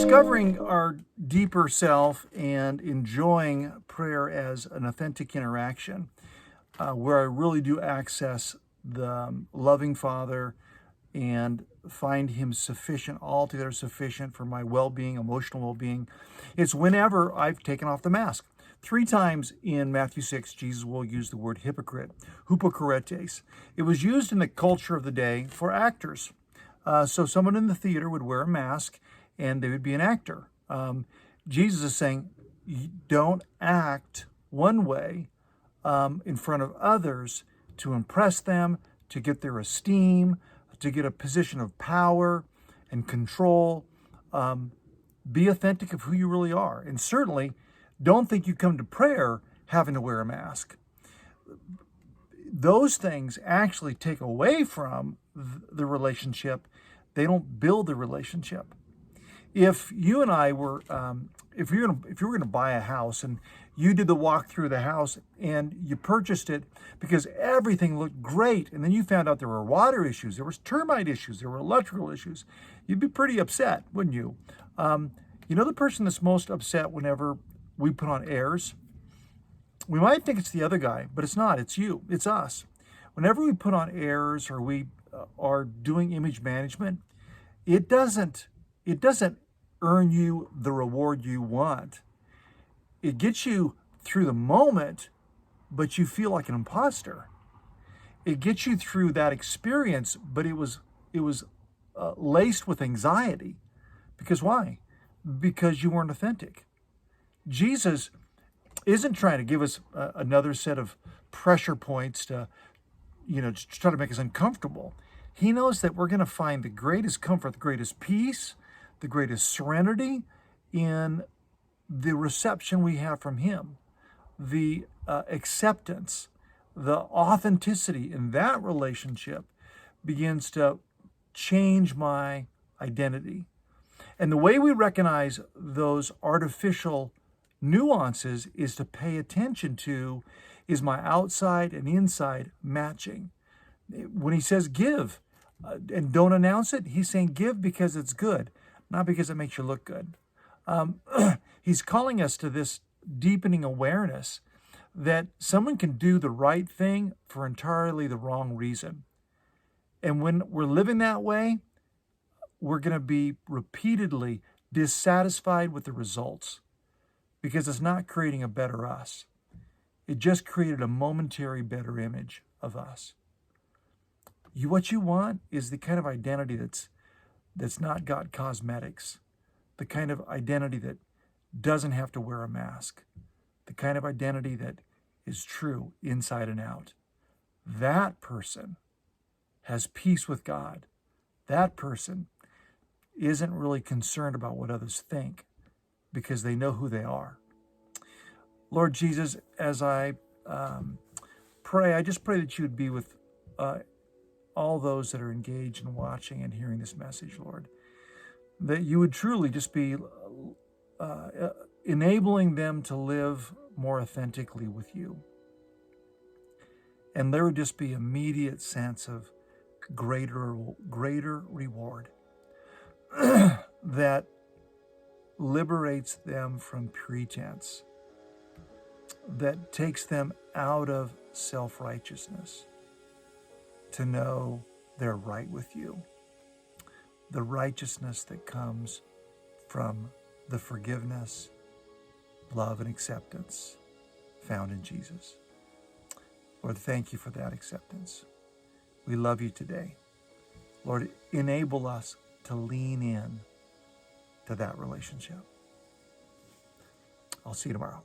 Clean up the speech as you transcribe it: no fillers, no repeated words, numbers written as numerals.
Discovering our deeper self and enjoying prayer as an authentic interaction, where I really do access the loving Father and find Him sufficient, altogether sufficient for my well-being, emotional well-being. It's whenever I've taken off the mask. 3 times in Matthew 6, Jesus will use the word hypocrite, hupokoretes. It was used in the culture of the day for actors. So someone in the theater would wear a mask and they would be an actor. Jesus is saying, don't act one way in front of others to impress them, to get their esteem, to get a position of power and control. Be authentic of who you really are. And certainly, don't think you come to prayer having to wear a mask. Those things actually take away from the relationship. They don't build the relationship. If you and I were, if you were going to buy a house and you did the walk through the house and you purchased it because everything looked great, and then you found out there were water issues, there was termite issues, there were electrical issues, you'd be pretty upset, wouldn't you? You know the person that's most upset whenever we put on airs? We might think it's the other guy, but it's not. It's you. It's us. Whenever we put on airs or we are doing image management, it doesn't earn you the reward you want. It gets you through the moment, but you feel like an imposter. It gets you through that experience, but it was laced with anxiety. Because why? Because you weren't authentic. Jesus isn't trying to give us another set of pressure points to try to make us uncomfortable. He knows that we're going to find the greatest comfort, the greatest peace, the greatest serenity in the reception we have from Him, the acceptance, the authenticity in that relationship begins to change my identity. And the way we recognize those artificial nuances is to pay attention to, is my outside and inside matching? When He says give and don't announce it, He's saying give because it's good, not because it makes you look good. He's calling us to this deepening awareness that someone can do the right thing for entirely the wrong reason. And when we're living that way, we're going to be repeatedly dissatisfied with the results because it's not creating a better us. It just created a momentary better image of us. What you want is the kind of identity that's not got cosmetics, the kind of identity that doesn't have to wear a mask, the kind of identity that is true inside and out. That person has peace with God. That person isn't really concerned about what others think because they know who they are. Lord Jesus, as I pray, I just pray that you would be with all those that are engaged in watching and hearing this message, Lord. That you would truly just be enabling them to live more authentically with you. And there would just be immediate sense of greater reward that liberates them from pretense, that takes them out of self-righteousness to know they're right with you. The righteousness that comes from the forgiveness, love, and acceptance found in Jesus. Lord, thank you for that acceptance. We love you today. Lord, enable us to lean in to that relationship. I'll see you tomorrow.